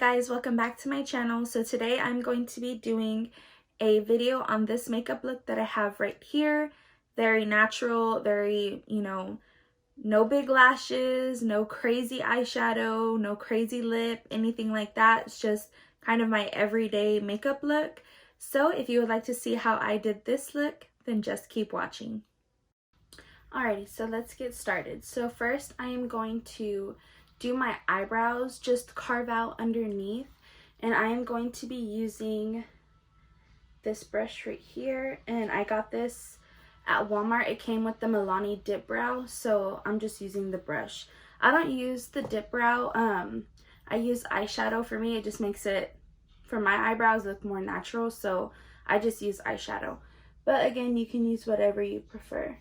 guys, welcome back to my channel. So today I'm going to be doing a video on this makeup look that I have right here. Very natural, very, no big lashes, no crazy eyeshadow, no crazy lip, anything like that. It's just kind of my everyday makeup look. So if you would like to see how I did this look, then just keep watching. Alrighty, so let's get started. So first I am going to do my eyebrows, just carve out underneath, and I am going to be using this brush right here, and I got this at Walmart. It came with the Milani dip brow, so I'm just using the brush. I don't use the dip brow. I use eyeshadow. For me, it just makes it, for my eyebrows, look more natural, so I just use eyeshadow. But again, you can use whatever you prefer.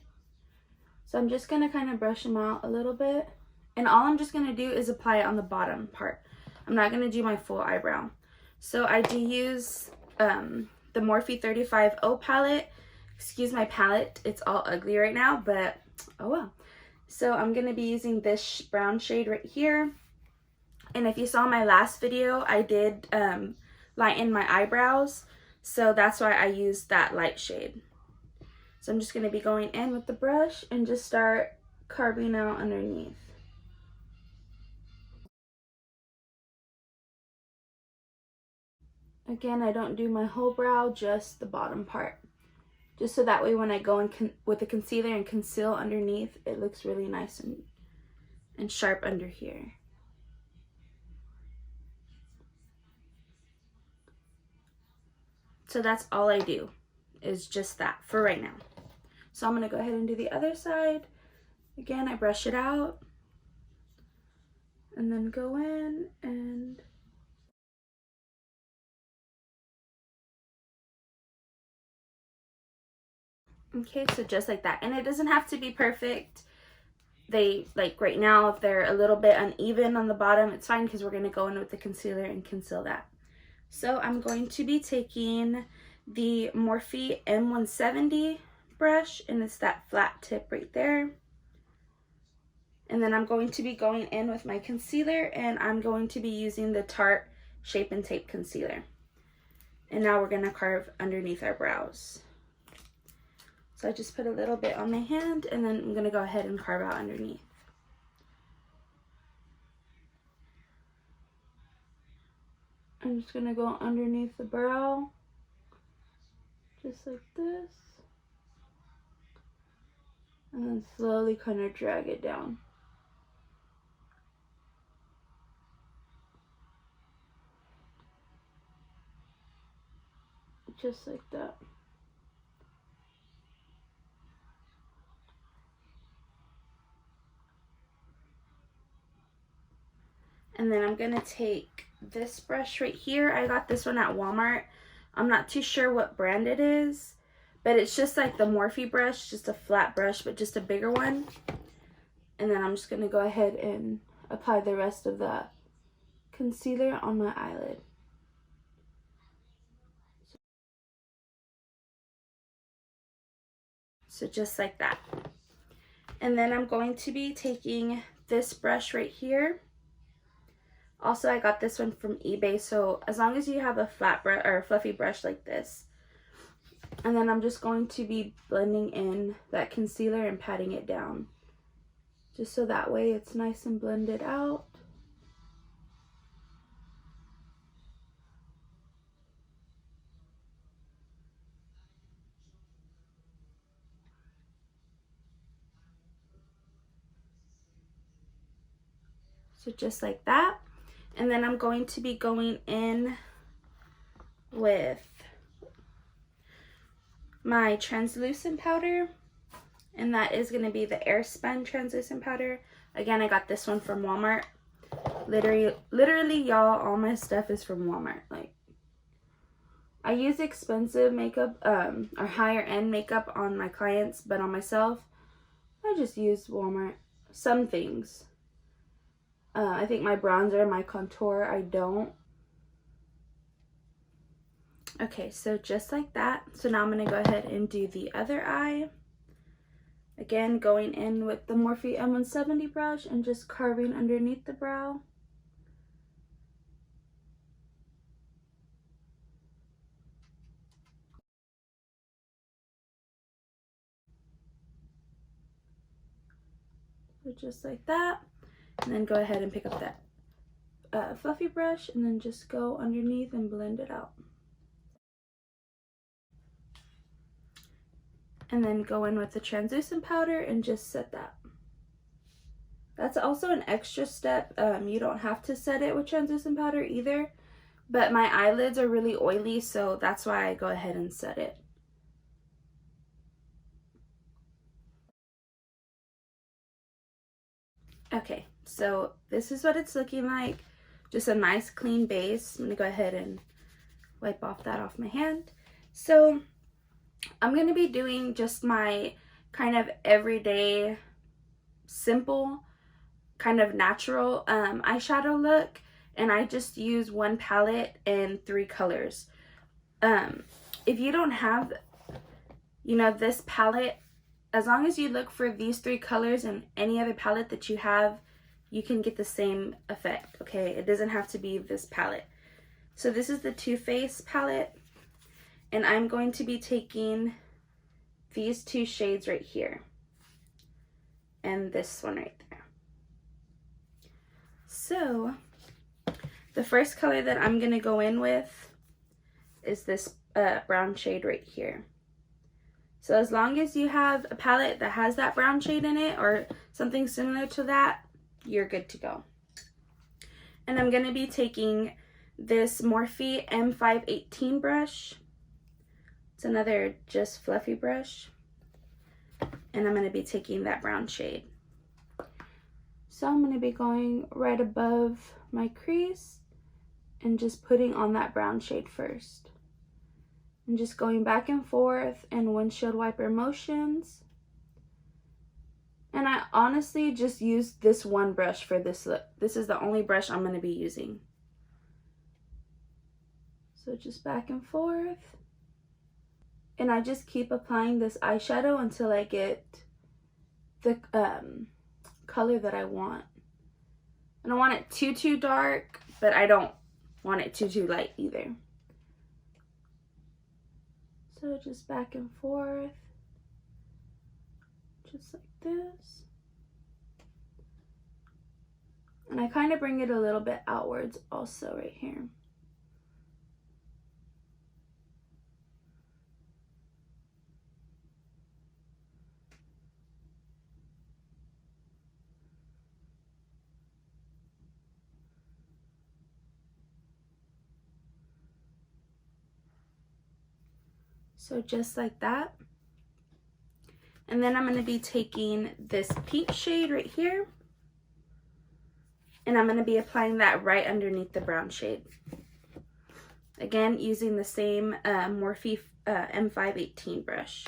So I'm just gonna kind of brush them out a little bit, and all I'm just gonna do is apply it on the bottom part. I'm not gonna do my full eyebrow. So I do use the Morphe 35O palette. Excuse my palette, it's all ugly right now, but oh well. So I'm gonna be using this brown shade right here. And if you saw my last video, I did lighten my eyebrows, so that's why I used that light shade. So I'm just going to be going in with the brush and just start carving out underneath. Again, I don't do my whole brow, just the bottom part. Just so that way when I go in with the concealer and conceal underneath, it looks really nice and sharp under here. So that's all I do, is just that for right now. So I'm going to go ahead and do the other side. Again, I brush it out and then go in and okay, so just like that. And it doesn't have to be perfect. They, like right now, if they're a little bit uneven on the bottom, it's fine because we're going to go in with the concealer and conceal that. So I'm going to be taking the Morphe M170 brush, and it's that flat tip right there. And then I'm going to be going in with my concealer, and I'm going to be using the Tarte Shape and Tape concealer. And now we're going to carve underneath our brows. So I just put a little bit on my hand, and then I'm going to go ahead and carve out underneath. I'm just going to go underneath the brow, just like this. And then slowly kind of drag it down. Just like that. And then I'm gonna take this brush right here. I got this one at Walmart. I'm not too sure what brand it is, but it's just like the Morphe brush, just a flat brush, but just a bigger one. And then I'm just gonna go ahead and apply the rest of the concealer on my eyelid. So just like that. And then I'm going to be taking this brush right here. Also, I got this one from eBay, so as long as you have a flat brush or a fluffy brush like this. And then I'm just going to be blending in that concealer and patting it down. Just so that way it's nice and blended out. So just like that. And then I'm going to be going in with my translucent powder, and that is going to be the Airspun translucent powder. Again, I got this one from Walmart. Literally, y'all, all my stuff is from Walmart. Like, I use expensive makeup, or higher end makeup on my clients, but on myself, I just use Walmart. Some things. I think my bronzer, my contour, I don't. Okay, so just like that. So now I'm going to go ahead and do the other eye. Again, going in with the Morphe M170 brush and just carving underneath the brow. just like that. And then go ahead and pick up that fluffy brush and then just go underneath and blend it out. And then go in with the translucent powder and just set that. That's also an extra step. You don't have to set it with translucent powder either, but my eyelids are really oily, so that's why I go ahead and set it. Okay, so this is what it's looking like. Just a nice clean base. I'm gonna go ahead and wipe off that off my hand. So I'm gonna be doing just my kind of everyday, simple, kind of natural eyeshadow look, and I just use one palette and 3 colors. If you don't have, you know, this palette, as long as you look for these 3 colors in any other palette that you have, you can get the same effect, okay? It doesn't have to be this palette. So this is the Too Faced palette, and I'm going to be taking these 2 shades right here and this one right there. So the first color that I'm gonna go in with is this brown shade right here. So as long as you have a palette that has that brown shade in it or something similar to that, you're good to go. And I'm gonna be taking this Morphe M518 brush. It's another just fluffy brush. And I'm gonna be taking that brown shade. So I'm gonna be going right above my crease and just putting on that brown shade first. And just going back and forth in windshield wiper motions. And I honestly just used this one brush for this look. This is the only brush I'm going to be using. So just back and forth. And I just keep applying this eyeshadow until I get the color that I want. I don't want it too dark, but I don't want it too light either. So just back and forth, just like this. And I kind of bring it a little bit outwards also right here. So just like that. And then I'm going to be taking this pink shade right here. And I'm going to be applying that right underneath the brown shade. Again, using the same Morphe M518 brush.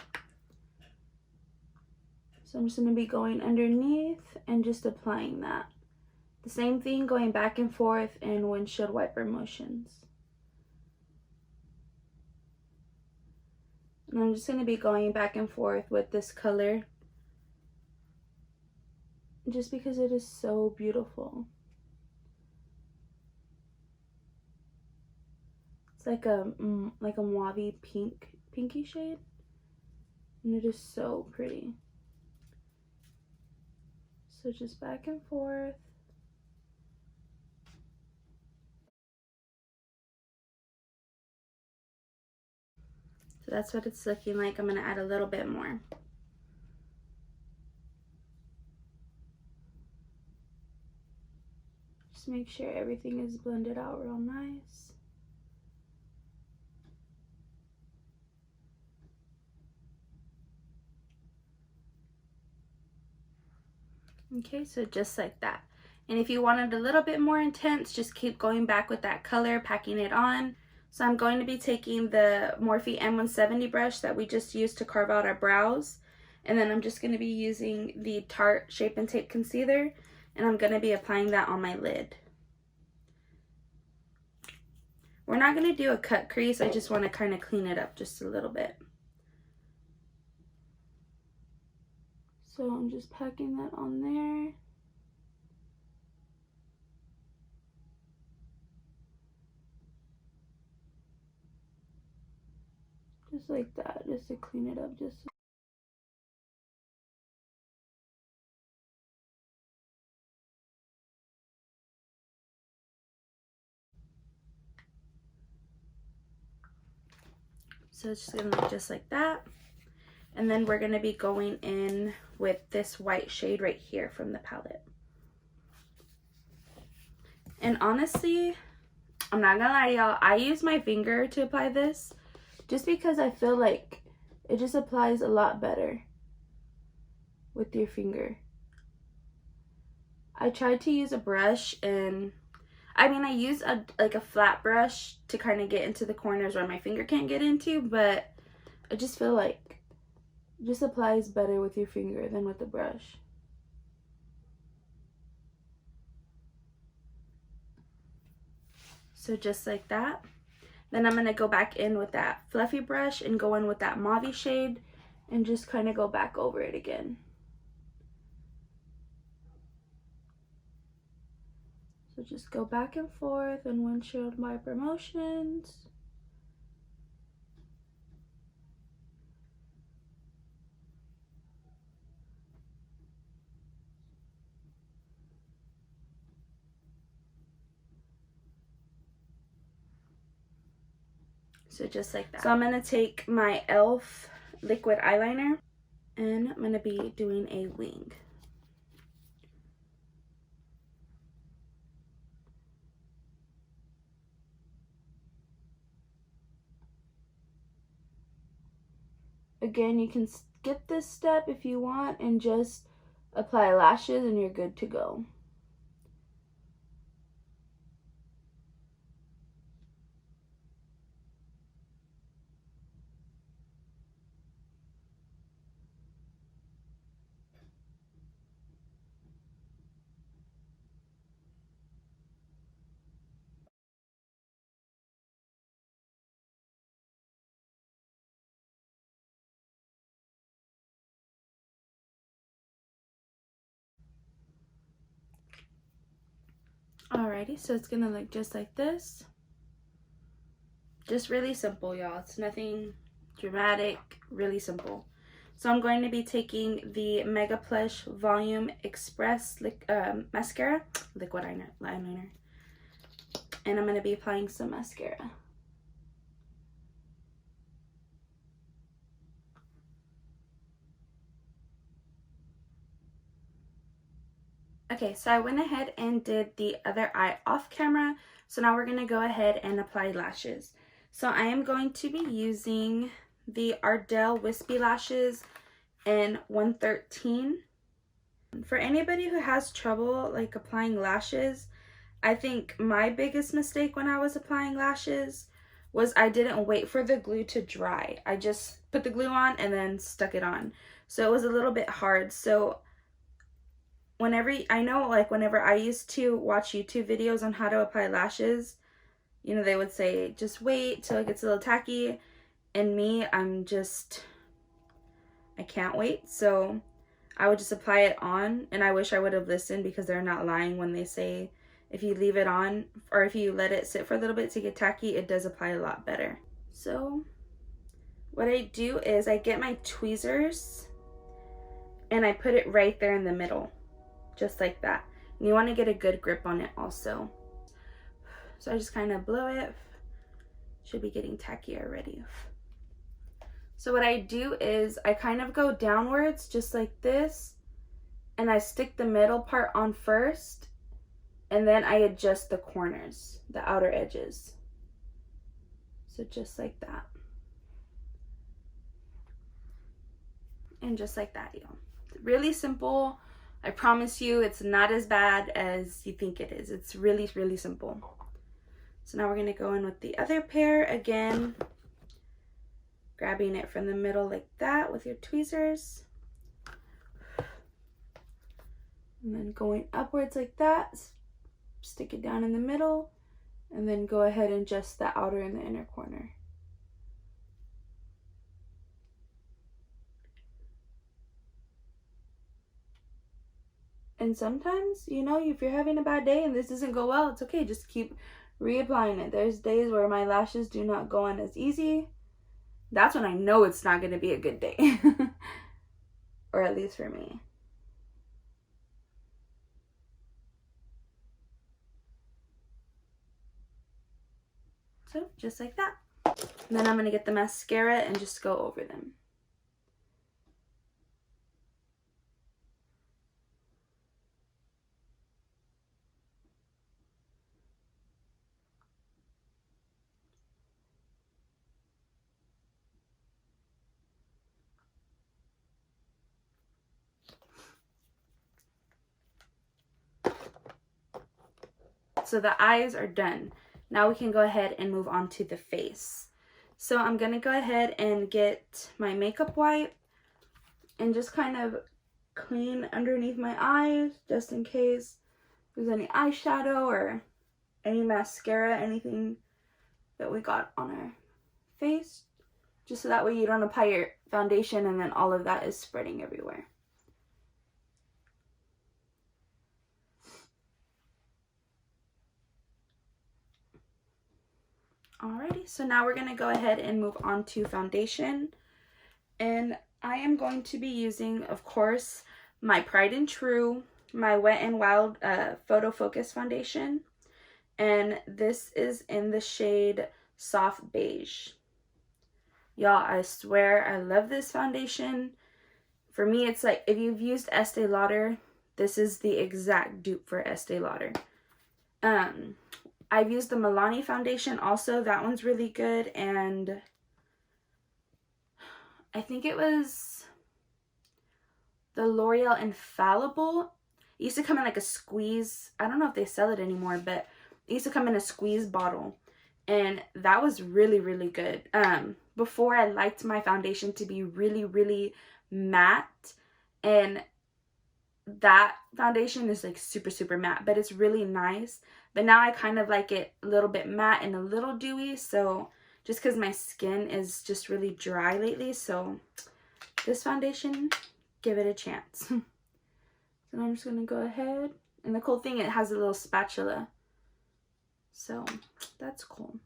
So I'm just going to be going underneath and just applying that. The same thing, going back and forth in windshield wiper motions. And I'm just going to be going back and forth with this color just because it is so beautiful. It's like a mauve pinky shade, and it is so pretty. So just back and forth. So that's what it's looking like. I'm going to add a little bit more. Just make sure everything is blended out real nice. Okay, so just like that. And if you wanted a little bit more intense, just keep going back with that color, packing it on. So I'm going to be taking the Morphe M170 brush that we just used to carve out our brows. And then I'm just going to be using the Tarte Shape and Tape Concealer. And I'm going to be applying that on my lid. We're not going to do a cut crease. I just want to kind of clean it up just a little bit. So I'm just packing that on there. Just like that, just to clean it up just So it's just gonna look just like that. And then we're gonna be going in with this white shade right here from the palette. And honestly, I'm not gonna lie to y'all, I use my finger to apply this just because I feel like it just applies a lot better with your finger. I tried to use a brush, and I mean, I use like a flat brush to kind of get into the corners where my finger can't get into, but I just feel like it just applies better with your finger than with the brush. So just like that. Then I'm going to go back in with that fluffy brush and go in with that mauve shade and just kind of go back over it again. So just go back and forth in windshield wiper motions. So just like that. So I'm going to take my e.l.f. liquid eyeliner and I'm going to be doing a wing. Again, you can skip this step if you want and just apply lashes and you're good to go. Alrighty, so it's gonna look just like this. Just really simple, y'all. It's nothing dramatic, really simple. So I'm going to be taking the Mega Plush Volume Express mascara, liquid eyeliner, and I'm going to be applying some mascara. Okay, so I went ahead and did the other eye off camera. So now we're going to go ahead and apply lashes. So I am going to be using the Ardell Wispy Lashes in 113. For anybody who has trouble like applying lashes, I think my biggest mistake when I was applying lashes was I didn't wait for the glue to dry. I just put the glue on and then stuck it on. So it was a little bit hard. So whenever I used to watch YouTube videos on how to apply lashes, you know, they would say just wait till it gets a little tacky, and me, I can't wait. So I would just apply it on, and I wish I would have listened, because they're not lying when they say if you leave it on or if you let it sit for a little bit to get tacky, it does apply a lot better. So what I do is I get my tweezers and I put it right there in the middle, just like that. And you want to get a good grip on it also. So I just kind of blow it. Should be getting tacky already. So what I do is I kind of go downwards just like this, and I stick the middle part on first, and then I adjust the corners, the outer edges. So just like that. And just like that, y'all. Really simple. I promise you, it's not as bad as you think it is. It's really, really simple. So now we're going to go in with the other pair again, grabbing it from the middle like that with your tweezers. And then going upwards like that, stick it down in the middle, and then go ahead and adjust the outer and the inner corner. And sometimes, you know, if you're having a bad day and this doesn't go well, it's okay. Just keep reapplying it. There's days where my lashes do not go on as easy. That's when I know it's not going to be a good day. Or at least for me. So just like that. And then I'm going to get the mascara and just go over them. So the eyes are done. Now we can go ahead and move on to the face. So I'm going to go ahead and get my makeup wipe and just kind of clean underneath my eyes just in case there's any eyeshadow or any mascara, anything that we got on our face. Just so that way you don't apply your foundation and then all of that is spreading everywhere. Alrighty, so now we're going to go ahead and move on to foundation. And I am going to be using, of course, my Pride and True, my Wet n Wild Photo Focus foundation. And this is in the shade Soft Beige. Y'all, I swear I love this foundation. For me, it's like if you've used Estee Lauder, this is the exact dupe for Estee Lauder. I've used the Milani foundation also. That one's really good. And I think it was the L'Oreal Infallible. It used to come in like a squeeze. I don't know if they sell it anymore, but it used to come in a squeeze bottle. And that was really, really good. Before, I liked my foundation to be really, really matte. And that foundation is like super, super matte. But it's really nice. But now I kind of like it a little bit matte and a little dewy. So just because my skin is just really dry lately. So this foundation, give it a chance. So I'm just going to go ahead. And the cool thing, it has a little spatula. So that's cool.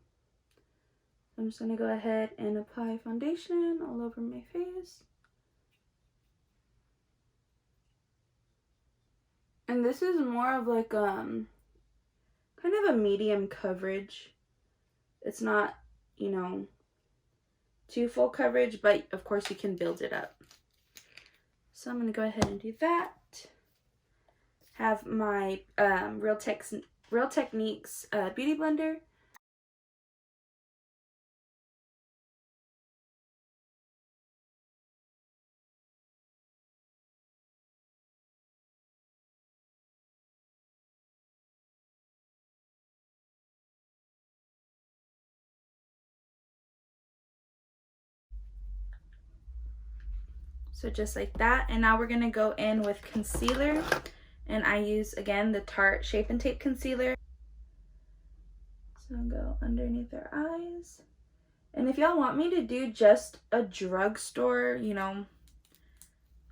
I'm just going to go ahead and apply foundation all over my face. And this is more of like kind of a medium coverage. It's not, you know, too full coverage, but of course you can build it up. So I'm going to go ahead and do that. Have my Real Techniques beauty blender. So just like that. And now we're going to go in with concealer. And I use, again, the Tarte Shape and Tape Concealer. So I'll go underneath their eyes. And if y'all want me to do just a drugstore, you know,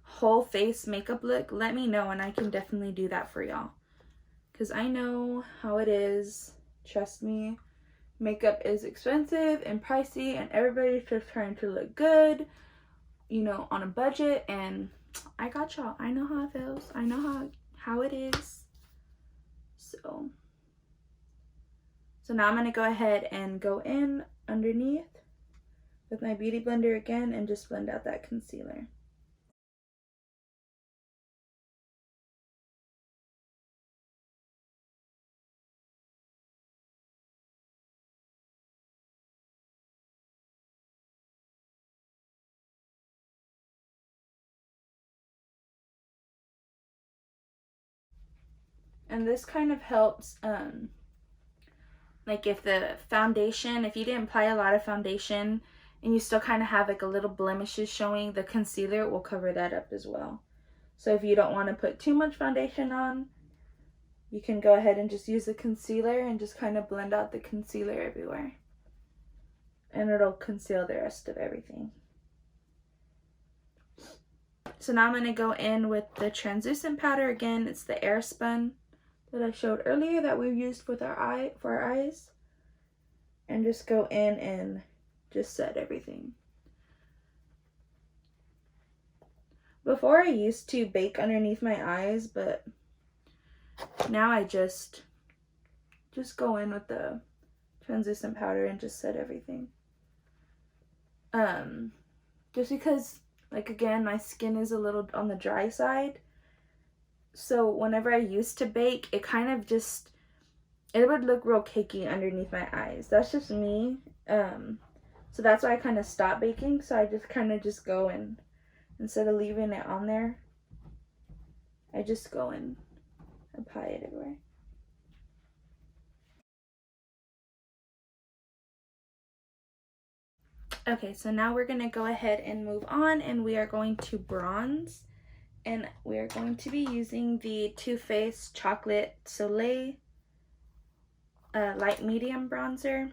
whole face makeup look, let me know and I can definitely do that for y'all. Because I know how it is. Trust me. Makeup is expensive and pricey and everybody's just trying to look good, you know, on a budget, and I got y'all. I know how it feels. I know how it is. So now I'm going to go ahead and go in underneath with my beauty blender again and just blend out that concealer. And this kind of helps, like if the foundation, if you didn't apply a lot of foundation and you still kind of have like a little blemishes showing, the concealer will cover that up as well. So if you don't want to put too much foundation on, you can go ahead and just use the concealer and just kind of blend out the concealer everywhere. And it'll conceal the rest of everything. So now I'm going to go in with the translucent powder again. It's the Airspun that I showed earlier that we used with our eyes. And just go in and just set everything. Before I used to bake underneath my eyes, but now I just go in with the translucent powder and just set everything. just because, like, again, my skin is a little on the dry side. So whenever I used to bake, it kind of just, it would look real cakey underneath my eyes. That's just me. So that's why I kind of stopped baking. So I just kind of just go and, instead of leaving it on there, I just go and apply it everywhere. Okay, so now we're going to go ahead and move on, and we are going to bronze. And we are going to be using the Too Faced Chocolate Soleil light medium bronzer.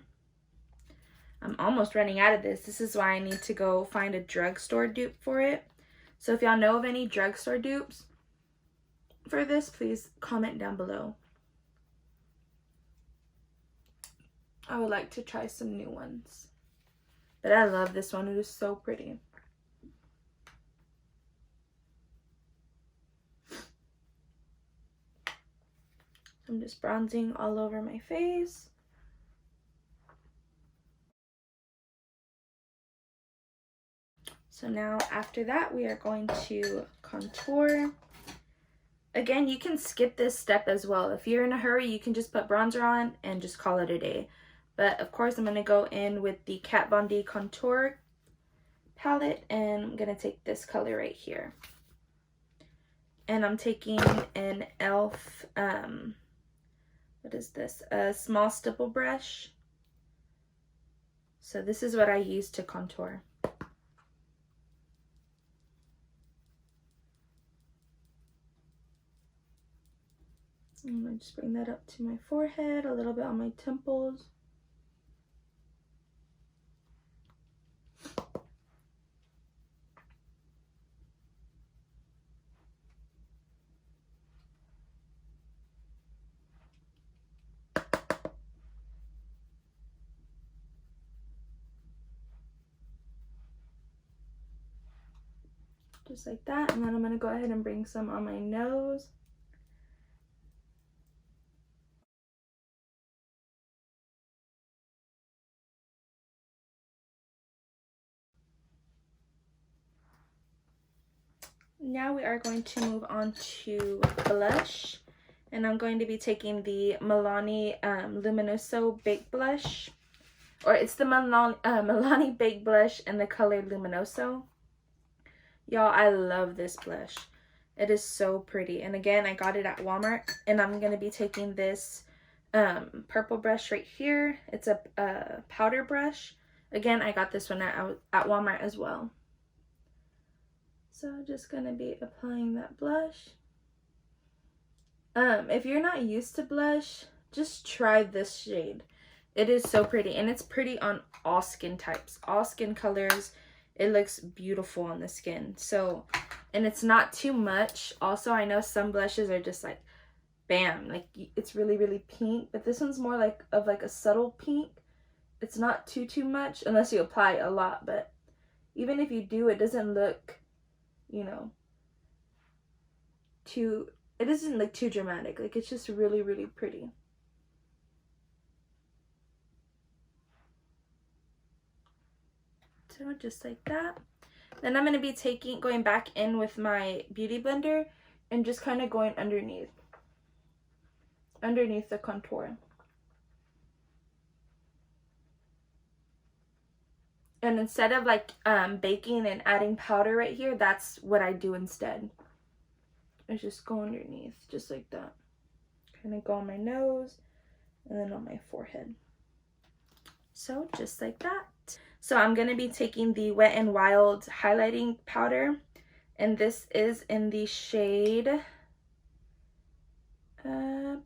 I'm almost running out of this. This is why I need to go find a drugstore dupe for it. So if y'all know of any drugstore dupes for this, please comment down below. I would like to try some new ones. But I love this one. It is so pretty. I'm just bronzing all over my face. So now after that, we are going to contour. Again, you can skip this step as well. If you're in a hurry, you can just put bronzer on and just call it a day. But of course, I'm going to go in with the Kat Von D contour palette, and I'm going to take this color right here. And I'm taking an e.l.f. What is this? A small stipple brush. So this is what I use to contour. I'm going to just bring that up to my forehead, a little bit on my temples. Just like that. And then I'm going to go ahead and bring some on my nose. Now we are going to move on to blush. And I'm going to be taking the Milani Luminoso Baked Blush. Or it's the Milani Baked Blush in the color Luminoso. Y'all, I love this blush. It is so pretty. And again, I got it at Walmart. And I'm going to be taking this purple brush right here. It's a powder brush. Again, I got this one at Walmart as well. So I'm just going to be applying that blush. If you're not used to blush, just try this shade. It is so pretty, and it's pretty on all skin types, all skin colors. It looks beautiful on the skin. So, and it's not too much. Also, I know some blushes are just like, bam, like it's really, really pink, but this one's more like of like a subtle pink. It's not too much unless you apply a lot, but even if you do, it doesn't look, you know, it doesn't look too dramatic. Like, it's just really, really pretty. So just like that. Then I'm going to be going back in with my beauty blender and just kind of going underneath the contour. And instead of like baking and adding powder right here, that's what I do instead. I just go underneath, just like that. Kind of go on my nose and then on my forehead. So just like that. So I'm going to be taking the Wet n Wild highlighting powder, and this is in the shade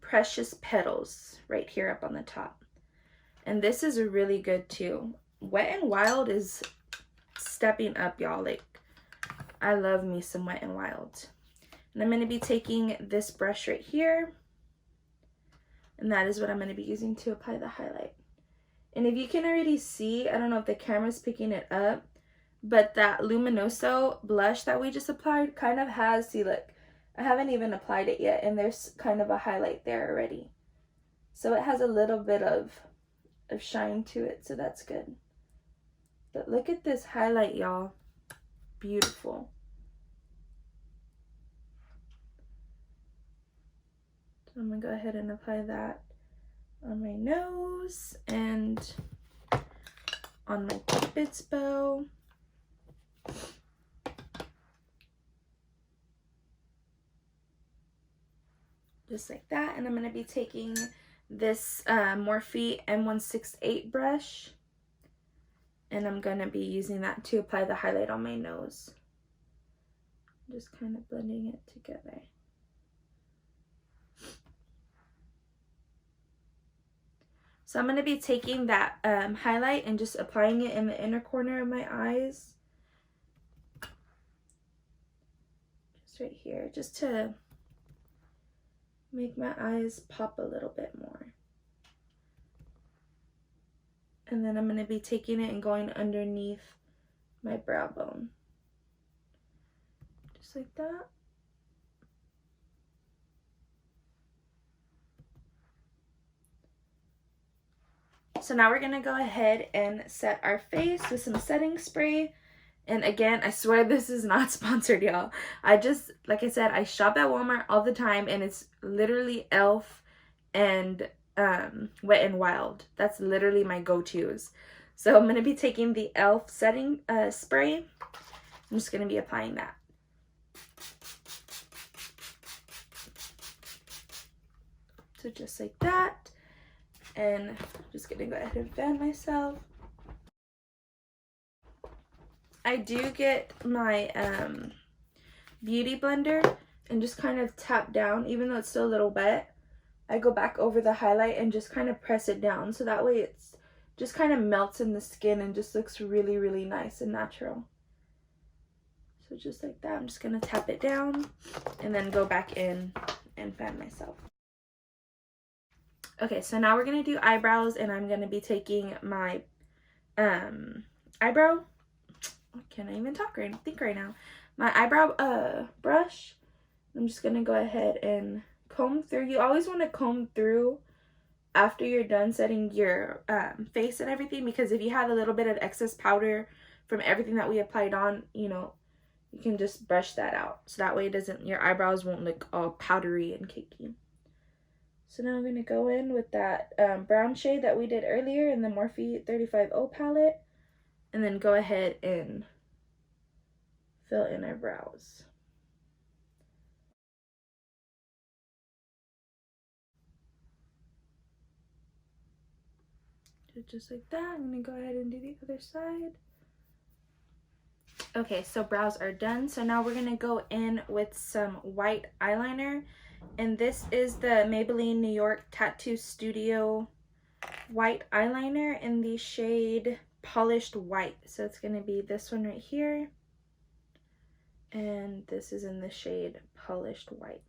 Precious Petals right here up on the top. And this is really good too. Wet n Wild is stepping up, y'all. Like, I love me some Wet n Wild. And I'm going to be taking this brush right here, and that is what I'm going to be using to apply the highlight. And if you can already see, I don't know if the camera's picking it up, but that Luminoso blush that we just applied kind of has, see, look, I haven't even applied it yet, and there's kind of a highlight there already. So it has a little bit of shine to it, so that's good. But look at this highlight, y'all. Beautiful. So I'm going to go ahead and apply that on my nose and on my Cupid's bow. Just like that. And I'm going to be taking this Morphe M168 brush, and I'm going to be using that to apply the highlight on my nose. Just kind of blending it together. So I'm going to be taking that highlight and just applying it in the inner corner of my eyes. Just right here, just to make my eyes pop a little bit more. And then I'm going to be taking it and going underneath my brow bone. Just like that. So now we're going to go ahead and set our face with some setting spray. And again, I swear this is not sponsored, y'all. Like I said, I shop at Walmart all the time, and it's literally e.l.f. and Wet n Wild. That's literally my go-tos. So I'm going to be taking the e.l.f. setting spray. I'm just going to be applying that. So just like that. And I'm just going to go ahead and fan myself. I do get my beauty blender and just kind of tap down, even though it's still a little wet. I go back over the highlight and just kind of press it down, so that way it's just kind of melts in the skin and just looks really, really nice and natural. So just like that, I'm just going to tap it down and then go back in and fan myself. Okay, so now we're going to do eyebrows, and I'm going to be taking my eyebrow, I can't even think right now, my eyebrow brush. I'm just going to go ahead and comb through. You always want to comb through after you're done setting your face and everything, because if you had a little bit of excess powder from everything that we applied on, you know, you can just brush that out. So that way it doesn't, your eyebrows won't look all powdery and cakey. So now I'm going to go in with that brown shade that we did earlier in the Morphe 35O palette, and then go ahead and fill in our brows. Just like that. I'm going to go ahead and do the other side. Okay, so brows are done. So now we're going to go in with some white eyeliner. And this is the Maybelline New York Tattoo Studio white eyeliner in the shade Polished White. So it's going to be this one right here. And this is in the shade Polished White.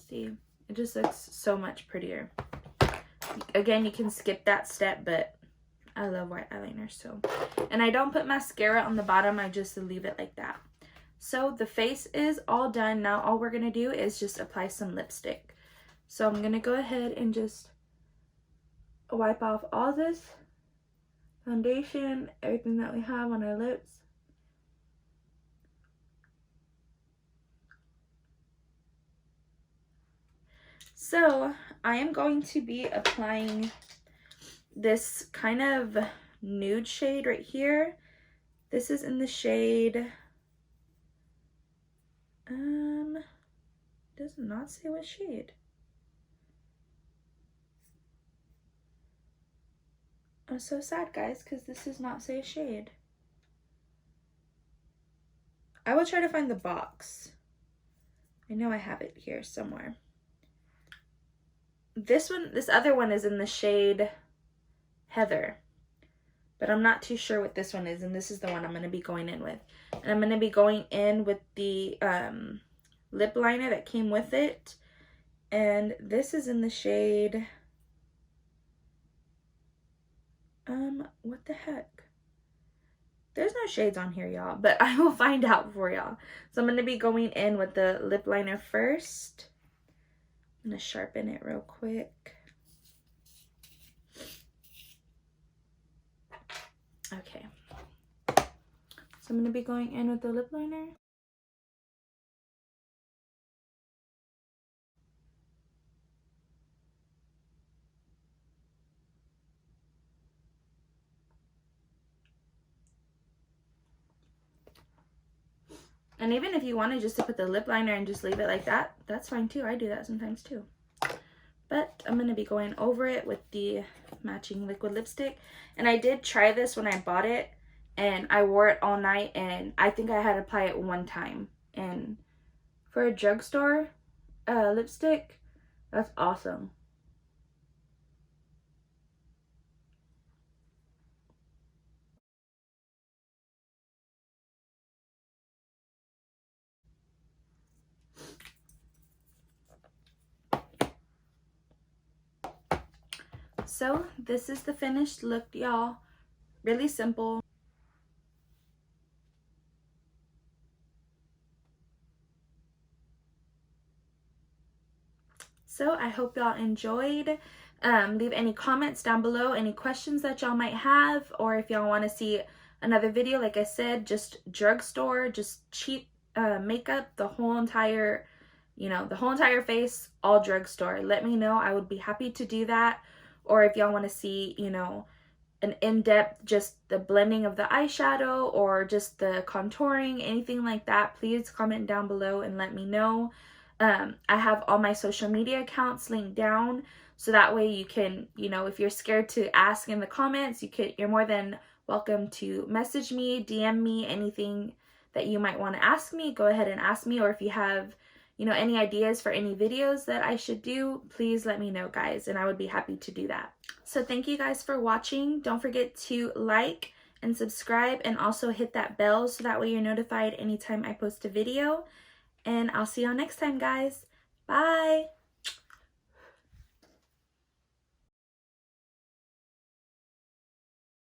See, it just looks so much prettier. Again, you can skip that step, but I love white eyeliner, so. And I don't put mascara on the bottom, I just leave it like that. So the face is all done. Now all we're gonna do is just apply some lipstick. So I'm gonna go ahead and just wipe off all this foundation, everything that we have on our lips. So I am going to be applying this kind of nude shade right here. This is in the shade, does not say what shade. I'm so sad, guys, because this does not say a shade. I will try to find the box. I know I have it here somewhere. This other one is in the shade Heather, but I'm not too sure what this one is, and this is the one I'm going to be going in with. And I'm going to be going in with the lip liner that came with it, and this is in the shade What the heck? There's no shades on here, y'all, but I will find out for y'all. So I'm going to be going in with the lip liner first. I'm going to sharpen it real quick. Okay. So I'm going to be going in with the lip liner. And even if you wanted just to put the lip liner and just leave it like that, that's fine too. I do that sometimes too. But I'm going to be going over it with the matching liquid lipstick. And I did try this when I bought it, and I wore it all night, and I think I had to apply it one time. And for a drugstore lipstick, that's awesome. So this is the finished look, y'all. Really simple. So I hope y'all enjoyed. Leave any comments down below, any questions that y'all might have, or if y'all want to see another video, like I said, just drugstore, just cheap makeup, the whole entire, the whole entire face, all drugstore. Let me know. I would be happy to do that. Or if y'all want to see, an in-depth, just the blending of the eyeshadow or just the contouring, anything like that, please comment down below and let me know. I have all my social media accounts linked down, so that way you can, if you're scared to ask in the comments, you're more than welcome to message me, DM me, anything that you might want to ask me, go ahead and ask me. Or if you have, any ideas for any videos that I should do, please let me know, guys, and I would be happy to do that. So thank you guys for watching. Don't forget to like and subscribe, and also hit that bell so that way you're notified anytime I post a video. And I'll see y'all next time, guys. Bye!